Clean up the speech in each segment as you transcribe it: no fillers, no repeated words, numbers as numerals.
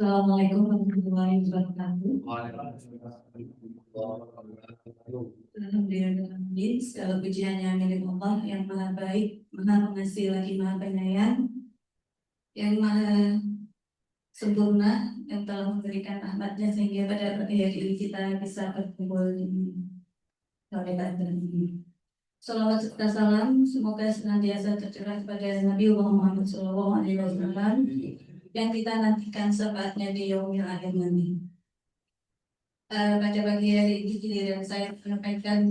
Assalamualaikum warahmatullahi wabarakatuh. Alhamdulillah, segala pujiannya milik Allah yang maha baik, maha pengasih lagi maha penyayang, yang maha sempurna, yang telah memberikan rahmatnya sehingga pada pagi hari ini kita bisa berkumpul di sore hari ini. Salawat serta salam semoga senantiasa tercurah kepada Nabi Muhammad SAW yang kita nantikan saatnya di yaumil akhir nanti. Pada pagi hari ini giliran saya menyampaikan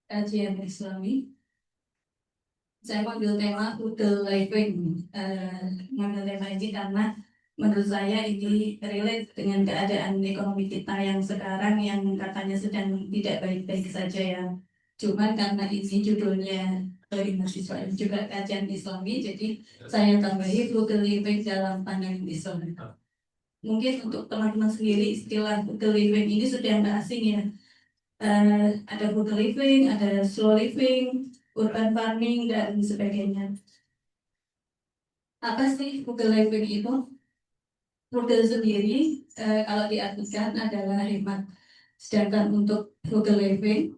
kajian Islami. Saya mengambil tema Udel Living. Mengambil tema ini karena menurut saya ini relate dengan keadaan ekonomi kita yang sekarang yang katanya sedang tidak baik-baik saja ya. Cuman karena ini judulnya dari mahasiswa juga kajian Islami, jadi saya tambahi Udel Living dalam pandangan Islam. Mungkin untuk teman-teman sendiri istilah Google Living ini sudah nggak asing ya. Ada Google Living, ada slow living, urban farming dan sebagainya. Apa sih Google Living itu? Google sendiri kalau diartikan adalah hemat. Sedangkan untuk Google Living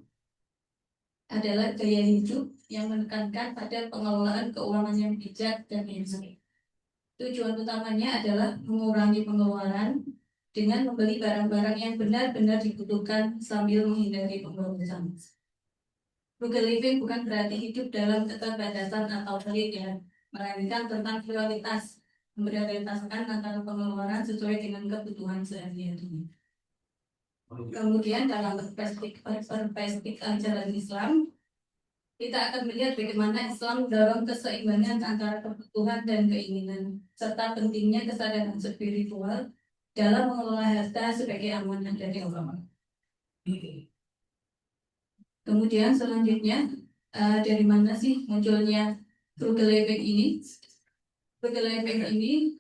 adalah gaya hidup yang menekankan pada pengelolaan keuangan yang bijak dan hemat. Tujuan utamanya adalah mengurangi pengeluaran dengan membeli barang-barang yang benar-benar dibutuhkan sambil menghindari pemborosan. Frugal living bukan berarti hidup dalam keterbatasan atau pelit ya, melainkan tentang prioritas, memprioritaskan antara pengeluaran sesuai dengan kebutuhan sehari-hari. Kemudian dalam perspektif ajaran Islam, kita akan melihat bagaimana Islam mendorong keseimbangan antara kebutuhan dan keinginan, serta pentingnya kesadaran spiritual dalam mengelola harta sebagai amanah dari Allah. Kemudian selanjutnya, dari mana sih munculnya frugal living ini? Frugal living ini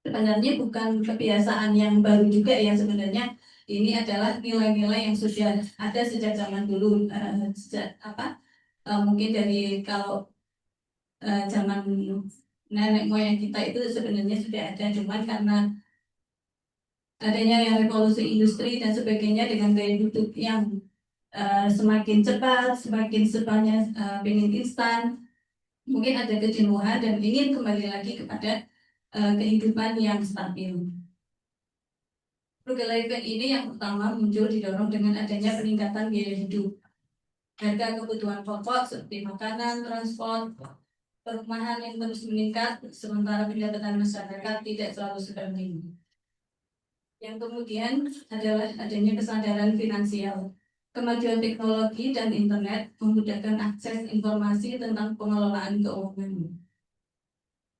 sebenarnya bukan kebiasaan yang baru juga ya sebenarnya. Ini adalah nilai-nilai yang sudah ada sejak zaman dulu, mungkin dari kalau zaman nenek moyang kita itu sebenarnya sudah ada, cuman karena adanya yang revolusi industri dan sebagainya dengan gaya hidup yang semakin cepat, semakin sebanyak pengen instan, mungkin ada kejenuhan dan ingin kembali lagi kepada kehidupan yang stabil. Frugal living ini yang pertama muncul didorong dengan adanya peningkatan biaya hidup. Harga kebutuhan pokok seperti makanan, transport, perumahan yang terus meningkat, sementara pendapatan masyarakat tidak selalu sebanding. Yang kemudian adalah adanya kesadaran finansial. Kemajuan teknologi dan internet memudahkan akses informasi tentang pengelolaan keuangan,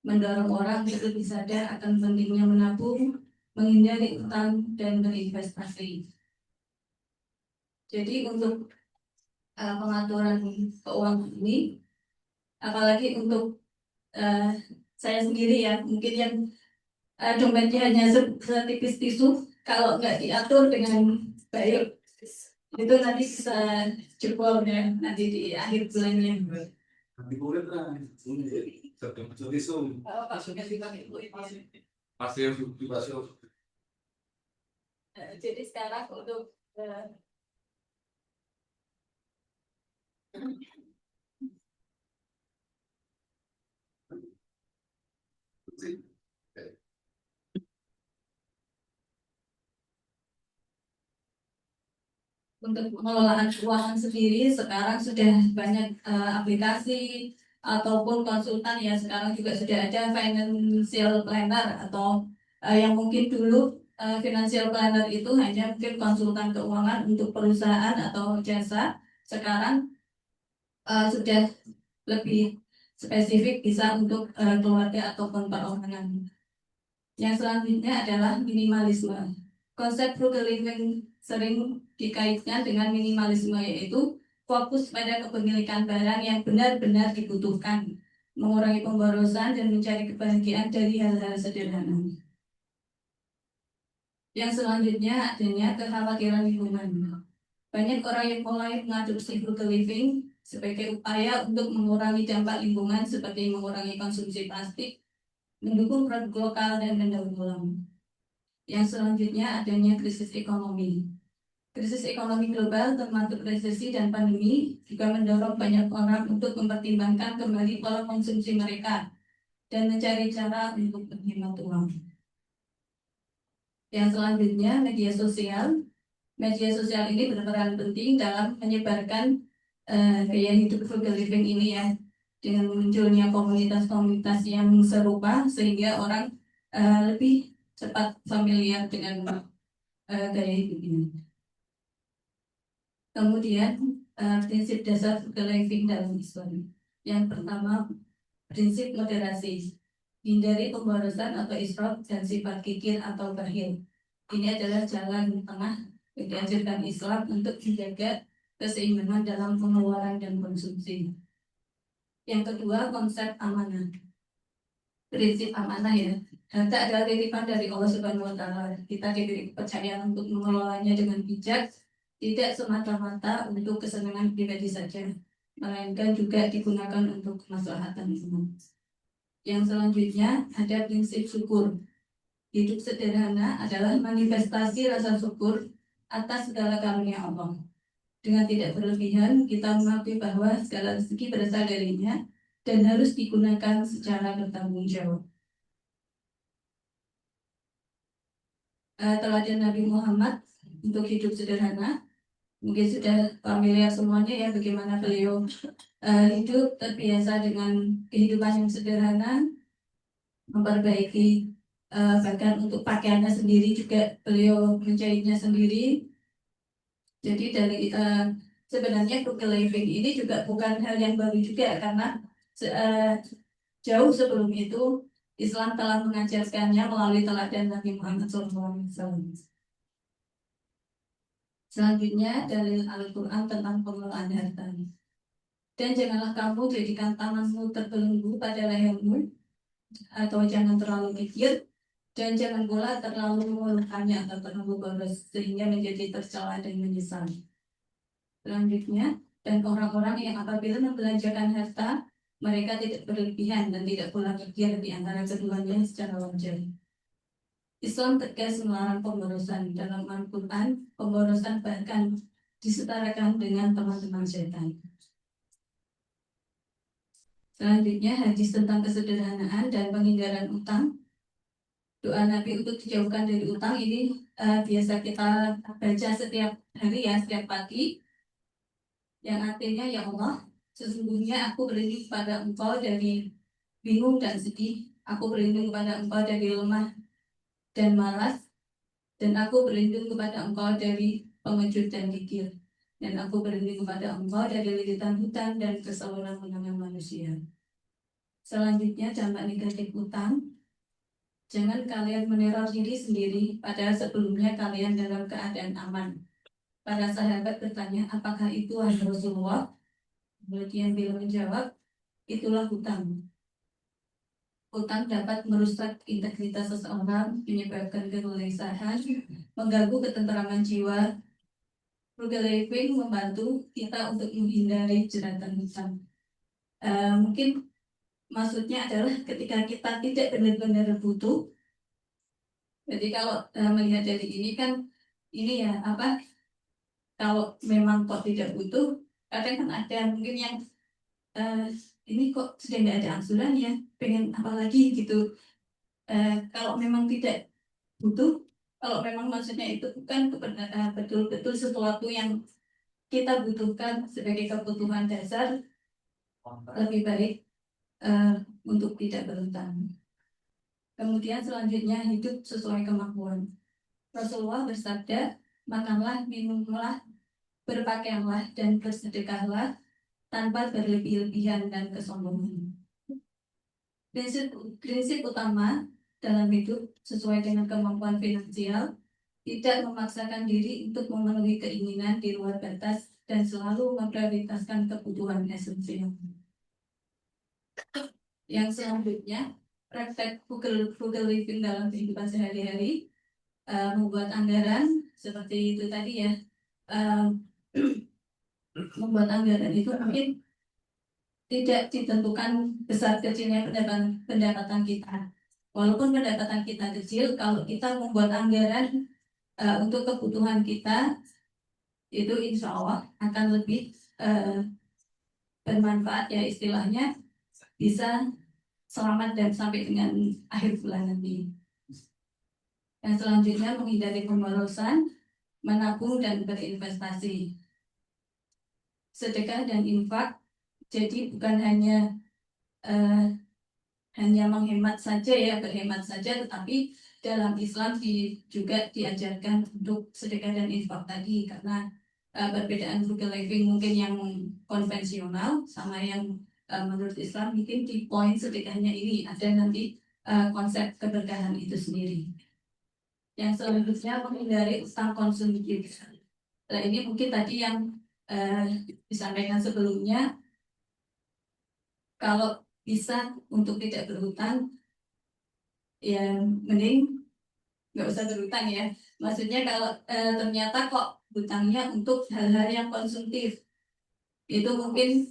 mendorong orang untuk lebih sadar akan pentingnya menabung, menghindari utang, dan berinvestasi. Jadi untuk pengaturan keuangan ini, apalagi untuk saya sendiri ya, mungkin yang dompetnya hanya setipis tisu, kalau nggak diatur dengan baik, itu nanti bisa jebol ya nanti di akhir bulannya. Nanti kulit lah, tisu. Jadi sekarang untuk pengelolaan keuangan sendiri sekarang sudah banyak aplikasi ataupun konsultan ya, sekarang juga sudah ada financial planner atau yang mungkin dulu financial planner itu hanya mungkin konsultan keuangan untuk perusahaan atau jasa, sekarang sudah lebih spesifik bisa untuk keluarga ataupun perorangan. Yang selanjutnya adalah minimalisme. Konsep frugal living sering dikaitkan dengan minimalisme, yaitu fokus pada kepemilikan barang yang benar-benar dibutuhkan, mengurangi pemborosan dan mencari kebahagiaan dari hal-hal sederhana. Yang selanjutnya adanya kekhawatiran lingkungan. Banyak orang yang mulai mengadopsi frugal living sebagai upaya untuk mengurangi dampak lingkungan seperti mengurangi konsumsi plastik, mendukung produk lokal dan mendaur ulang. Yang selanjutnya adanya krisis ekonomi. Krisis ekonomi global termasuk resesi dan pandemi juga mendorong banyak orang untuk mempertimbangkan kembali pola konsumsi mereka dan mencari cara untuk berhemat uang. Yang selanjutnya media sosial. Media sosial ini berperan penting dalam menyebarkan gaya hidup frugal living ini ya, dengan munculnya komunitas-komunitas yang serupa sehingga orang lebih cepat familiar dengan gaya hidup ini. Kemudian prinsip dasar frugal living dalam Islam. Yang pertama, prinsip moderasi. Hindari pemborosan atau israf dan sifat kikir atau bakhil. Ini adalah jalan tengah yang dianjurkan Islam untuk menjaga keseimbangan dalam pengeluaran dan konsumsi. Yang kedua, konsep amanah. Prinsip amanah ya. Harta adalah titipan dari Allah Subhanahu wa Ta'ala. Kita diberi kepercayaan untuk mengelolanya dengan bijak, tidak semata-mata untuk kesenangan pribadi saja, melainkan juga digunakan untuk kemaslahatan umum. Yang selanjutnya ada prinsip syukur. Hidup sederhana adalah manifestasi rasa syukur atas segala karunia Allah. Dengan tidak berlebihan, kita mengakui bahwa segala rezeki berasal darinya dan harus digunakan secara bertanggung jawab. Teladan Nabi Muhammad untuk hidup sederhana, mungkin sudah familiar semuanya ya, bagaimana beliau hidup terbiasa dengan kehidupan yang sederhana, memperbaiki bahkan untuk pakaiannya sendiri juga beliau menjahitnya sendiri. Jadi dari sebenarnya frugal living ini juga bukan hal yang baru juga, karena jauh sebelum itu Islam telah mengajarkannya melalui teladan Nabi Muhammad SAW. Selanjutnya dalil Al-Quran tentang pengelolaan harta. Dan janganlah kamu jadikan tanganmu terbelenggu pada lehermu, atau jangan terlalu kikir, dan jangan pula terlalu mengeluhkannya atau terlalu boros sehingga menjadi tercela dan menyesal. Selanjutnya, dan orang-orang yang apabila membelanjakan harta, mereka tidak berlebihan dan tidak pula kikir di antara keduanya secara wajar. Islam tegas melarang pemborosan. Dalam Al-Quran, pemborosan bahkan disetarakan dengan teman-teman setan. Selanjutnya, hadis tentang kesederhanaan dan penghindaran utang. Doa Nabi untuk dijauhkan dari utang ini biasa kita baca setiap hari ya, setiap pagi. Yang artinya, ya Allah, sesungguhnya aku berlindung kepada Engkau dari bingung dan sedih. Aku berlindung kepada Engkau dari lemah dan malas. Dan aku berlindung kepada Engkau dari pengecut dan kikir. Dan aku berlindung kepada Engkau dari lilitan hutan dan keseluruhan menangan manusia. Selanjutnya, dampak negatif utang. Jangan kalian meneror diri sendiri, padahal sebelumnya kalian dalam keadaan aman. Para sahabat bertanya, apakah itu wahai Rasulullah? Kemudian beliau menjawab, itulah hutang. Hutang dapat merusak integritas seseorang, menyebabkan kegelisahan, mengganggu ketentraman jiwa. Frugal living membantu kita untuk menghindari jeratan hutang. Mungkin maksudnya adalah ketika kita tidak benar-benar butuh. Jadi kalau melihat dari ini kan, ini ya apa? Kalau memang kok tidak butuh, kadang kan ada mungkin yang ini kok sudah nggak ada angsuran ya, pengen apa lagi gitu. Kalau memang tidak butuh, kalau memang maksudnya itu bukan betul-betul sesuatu yang kita butuhkan sebagai kebutuhan dasar, lebih baik untuk tidak berhutang. Kemudian selanjutnya, hidup sesuai kemampuan. Rasulullah bersabda, makanlah, minumlah, berpakaianlah, dan bersedekahlah tanpa berlebih-lebihan dan kesombongan. Prinsip utama dalam hidup sesuai dengan kemampuan finansial tidak memaksakan diri untuk memenuhi keinginan di luar batas, dan selalu memprioritaskan kebutuhan esensial. Yang selanjutnya, praktek frugal living dalam kehidupan sehari-hari, membuat anggaran seperti itu tadi ya. Membuat anggaran itu mungkin tidak ditentukan besar kecilnya pendapatan kita. Walaupun pendapatan kita kecil, kalau kita membuat anggaran untuk kebutuhan kita, itu insya Allah akan lebih bermanfaat, ya istilahnya bisa selamat dan sampai dengan akhir bulan nanti. Yang selanjutnya, menghindari pemborosan, menabung dan berinvestasi. Sedekah dan infak jadi bukan hanya menghemat saja ya, berhemat saja, tetapi dalam Islam juga diajarkan untuk sedekah dan infak tadi, karena perbedaan frugal living mungkin yang konvensional sama yang menurut Islam, mungkin di poin sedekahnya ini ada nanti konsep keberkahan itu sendiri. Yang selanjutnya, menghindari utang konsumtif. Nah, ini mungkin tadi yang disampaikan sebelumnya, kalau bisa untuk tidak berhutang, ya mending nggak usah berhutang ya. Maksudnya kalau ternyata kok hutangnya untuk hal-hal yang konsumtif, itu mungkin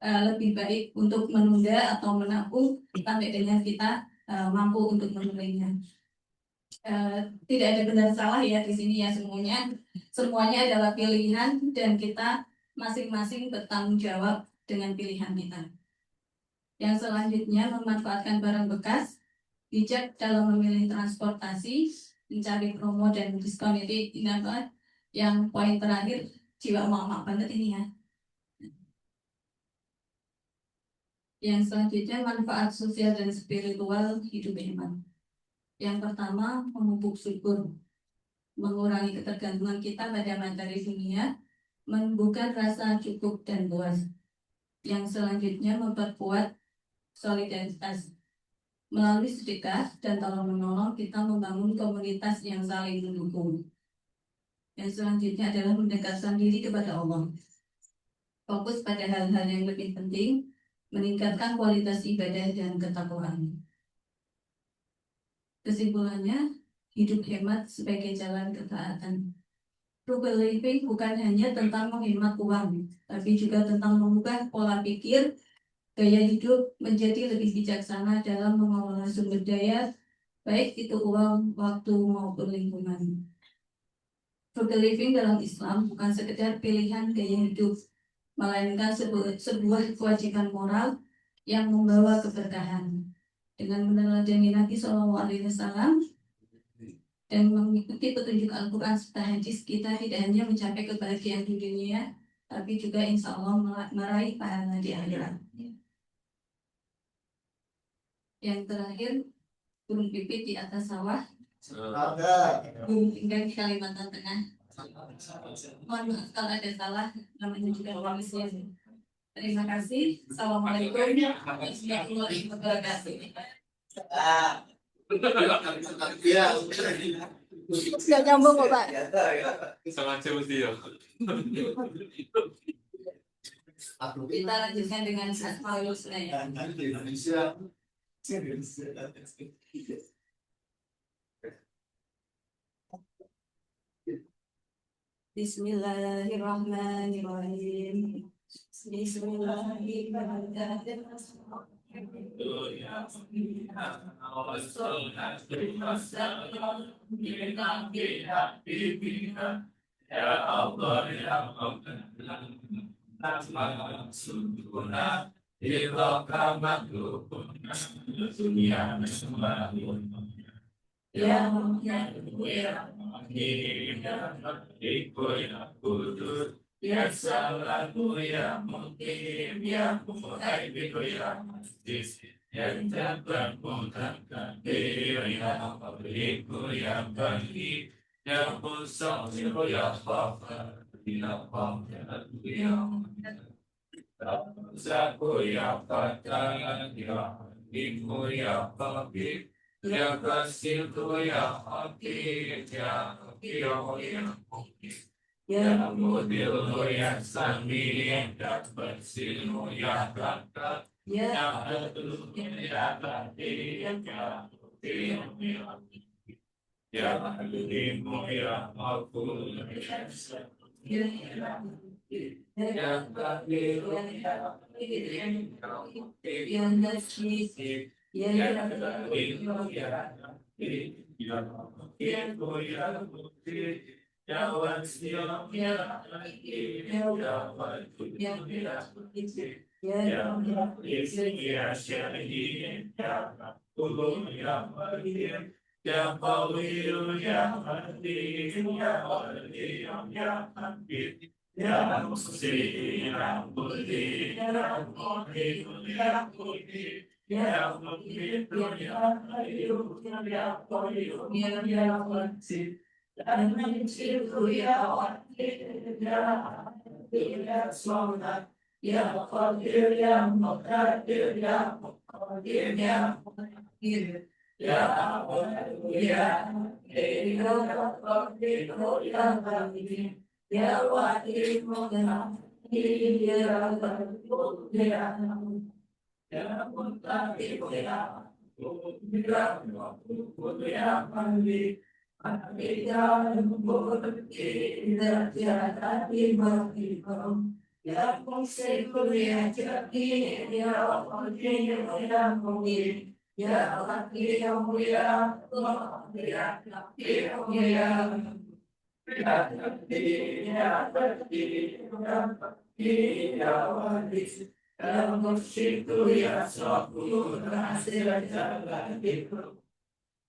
lebih baik untuk menunda atau menabung sampai dengan kita mampu untuk menunainya. Tidak ada benar salah ya di sini ya, semuanya adalah pilihan, dan kita masing-masing bertanggung jawab dengan pilihan kita. Yang selanjutnya, memanfaatkan barang bekas, bijak dalam memilih transportasi, mencari promo dan diskon. Ini apa? Yang poin terakhir, jiwa emak-emak banget ini ya. Yang selanjutnya, manfaat sosial dan spiritual hidup hemat. Yang pertama, memupuk syukur, mengurangi ketergantungan kita pada materi dunia, menumbuhkan rasa cukup dan puas. Yang selanjutnya, memperkuat solidaritas. Melalui sedekah dan tolong-menolong, kita membangun komunitas yang saling mendukung. Yang selanjutnya adalah mendekatkan diri kepada Allah. Fokus pada hal-hal yang lebih penting, meningkatkan kualitas ibadah dan ketakwaan. Kesimpulannya, hidup hemat sebagai jalan ketaatan. Frugal living bukan hanya tentang menghemat uang, tapi juga tentang mengubah pola pikir, gaya hidup menjadi lebih bijaksana dalam mengelola sumber daya, baik itu uang, waktu, maupun lingkungan. Frugal living dalam Islam bukan sekedar pilihan gaya hidup, melainkan sebuah kewajiban moral yang membawa keberkahan. Dengan meneladani Nabi SAW dan mengikuti petunjuk Al-Quran serta hadis, kita tidak hanya mencapai kebahagiaan di dunia, tapi juga insya Allah meraih pahala di akhirat. Yang terakhir, burung pipit di atas sawah, burung tinggal di Kalimantan Tengah. Mohon maaf kalau ada salah, namanya juga manusia. Terima kasih. Assalamualaikum warahmatullahi wabarakatuh. Nggak nyambung kok Pak. Sama ya. Kita lanjutkan dengan Asmaul Husna ya. Bismillahirrahmanirrahim. Bismillahirrahmanirrahim. Ya Allah ya Allah, idza kamakuna dunia semaun. Ya ya ya ya kudus, ya salamu ya mukim, ya muhaibin ya musis, ya jabbar mutakabir, ya qabriku ya bagi, ya musawwir ya ghafar, ya ghafar ya Zaku ya Fatah ya Ibu ya Habib Ya Kasitu ya Hakim ya Hakim ya Mukim ya Mudilu ya Sami ya Basilu ya Kakak ya Adlu ya Kadim ya Mutim ya Alimu ya Makul ya Kabiru ya yang nasi yang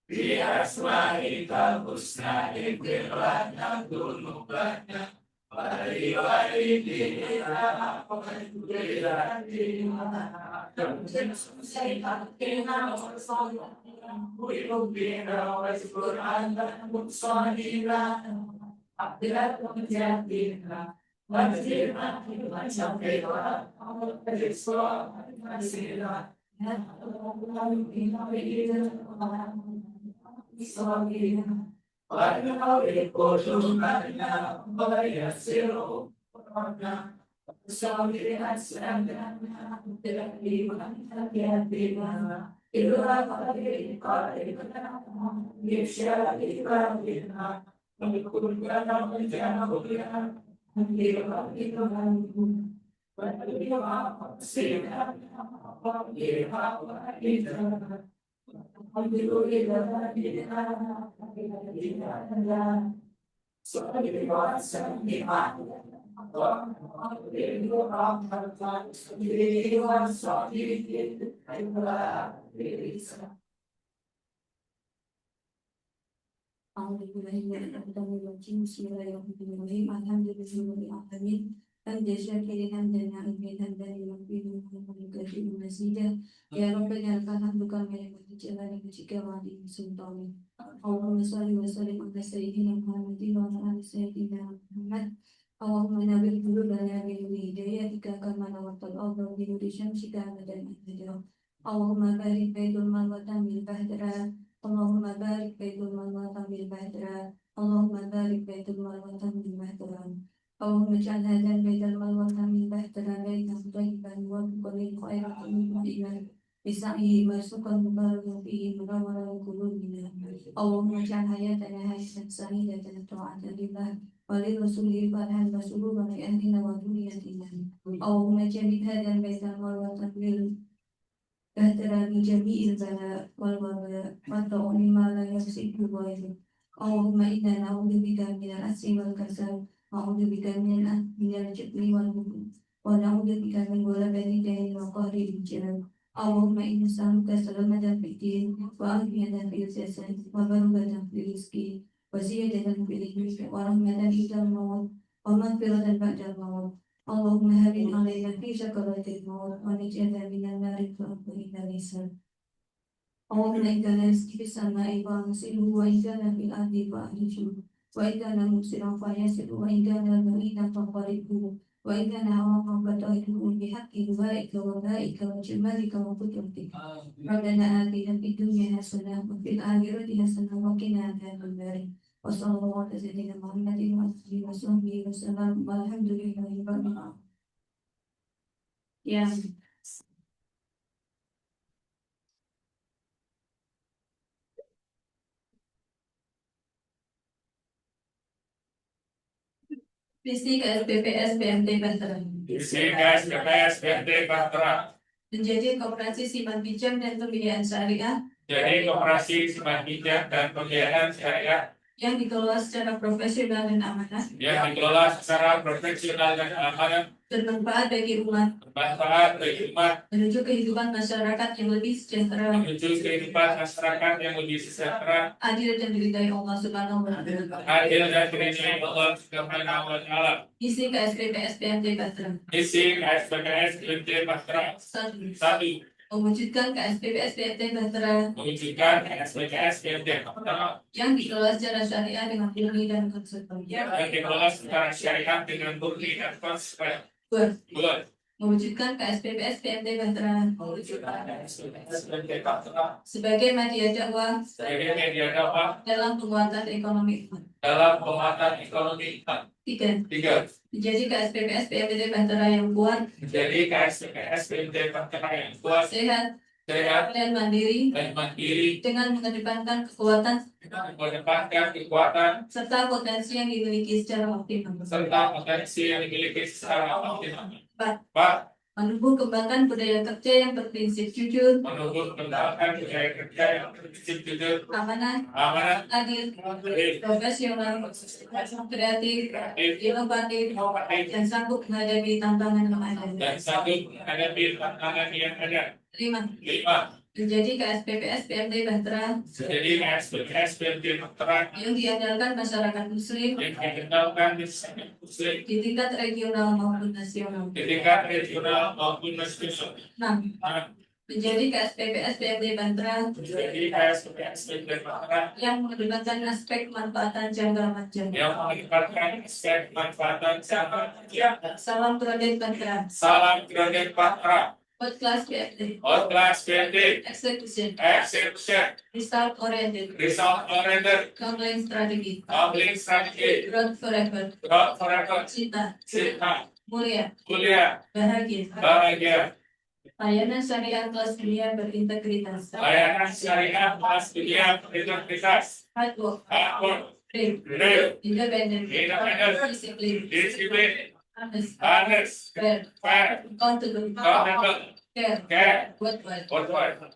Biasmaika husna ikhtilana dunubana Wari dina Bismillahirrahmanirrahim. Alhamdulillahirrahmanirrahim. Al-Jazakiri hamdan na'ibin hamdan yu'abbidu Muhammadin Masjidah. Ya Rabbi jangan hamduka menikmati jalani majika wadi sultani. Allahumma salli wa sallim ala sayyidina Muhammadin wa ala ali sayyidina Muhammad. Allahumma nabil qulubana bi nuri hidayatika kama nawattal arda bi nuri syamsika abadan abada. Allahumma barik baitul mal wa tamil bahdara. Allahumma barik baitul mal wa tamil bahdara. Allahumma barik baitul mal wa tamil bahdara. Allahumma ij'al hadzal baital malwatan min bahtara baitan thayyiban wa biqalil khairatin mu'minan bisa'ihi marsukan mubarakan fihi munawwaran qulubina. Allahumma ij'al hayatana hayatan sa'idatan ta'atan lillah wa li rasulihi farhan wa sururan li ahlina wa dhurriyyatina. Allahumma ij'al hadzal baital malwatan bil bahtara min jami'il bala wal waba wa ta'uni ma la yasifu wa yasifu. Allahumma inna na'udzubika minal asri wal kasal. A'udzu bika minal jahli wal bukhl wa na'udzu bika min ghalabati dayn wa qahri rijal. Allahumma inna nas'aluka salamatan fid din wa afiyatan fil jasad wa barakatan fil rizqi wa ziyadatan fil ilmi wa rahmatan indal maut wa maghfiratan ba'dal maut. Allahumma hawwin 'alaina fi sakaratil maut wa naj'alna minan nari wa aqina lisan. Allahumma inna nas'aluka fis sama'i wa nasiluhu wa inna fil ardi wa ahlihi wa idza lam yusiru fa yasiru wa idza lam yu'ina fa qaribuhu وإذا نهوا بطائفهم بحق أولئك وأولئك وجمالك وقدرتك ربنا آتنا في الدنيا حسنة وفي الآخرة حسنة وقنا عذاب النار وصلى الله على سيدنا محمد وآله وصحبه وسلم والحمد لله رب العالمين. Yang visi KSPPS BMT Bahtera Visi KSPPS BMT Bahtera menjadi koperasi simpan pinjam dan pembiayaan syariah jadi koperasi simpan pinjam dan pembiayaan syariah yang dikelola secara profesional dan amanah, yang dikelola secara profesional dan amanah, bermanfaat bagi umat, bermanfaat bagi umat, menuju kehidupan masyarakat yang lebih sejahtera, menuju kehidupan masyarakat yang lebih sejahtera, adil dan diridhai Allah Subhanahu wa Ta'ala. adil dan diridhai Allah Subhanahu wa Ta'ala. Isi KSPPS BMT Bahtera. Isi KSPPS BMT Bahtera. 1. 1. Mewujudkan KSPPS BMT Bahtera Mewujudkan KSPPS BMT Bahtera yang dikelola secara syariah dengan murni dan konsekuensi. yang dikelola secara syariah dengan murni dan konsekuensi. 2. 2. Mewujudkan KSPPS BMT Bahtera Mewujudkan KSPPS BMT Bahtera sebagai media dakwah sebagai media dakwah dalam penguatan ekonomi umat. dalam penguatan ekonomi umat. 3. 3. Menjadi KSPPS BMT Bahtera yang kuat, Menjadi KSPPS BMT Bahtera yang kuat, sehat, sehat, dan mandiri dan mandiri dengan mengedepankan kekuatan dengan mengedepankan kekuatan serta potensi yang dimiliki secara optimal. serta potensi yang dimiliki secara optimal. 4. 4. Menumbuh kembangkan budaya kerja yang berprinsip jujur, Menumbuh kembangkan budaya kerja yang berprinsip jujur, amanah, amanah, adil, adil, profesional, kreatif, inovatif, dan sanggup menghadapi tantangan yang ada. dan sanggup menghadapi tantangan yang ada. 5. 5. Menjadi KSPPS BMT Bahtera Jadi KSPPS BMT Bahtera yang diandalkan masyarakat muslim yang dikenalkan di masyarakat muslim di tingkat regional maupun nasional. di tingkat regional maupun nasional. 6. Nah, Menjadi KSPPS BMT Bahtera jadi KSPPS BMT Bahtera yang mengedepankan aspek manfaatan jangka panjang. yang melibatkan aspek manfaatan jangka panjang. Salam Krodet Bahtera. Salam Krodet Bahtera. World Class BMT. World Class BMT. Execution. Execution. Result Oriented. Result Oriented. Coupling Strategy. Coupling Strategy. Growth Forever. Growth Forever. Cinta. Cinta. Mulia. Mulia. Bahagia. Bahagia. Layanan syariah kelas dunia berintegritas. Layanan syariah kelas dunia berintegritas. Hard work. Hard work. Brave. Real. Independent. Independent. Discipline. Disiplin. Honest. Honest. Fair. Fair. Accountable. Accountable. Care. Care. Worthwhile. Worthwhile.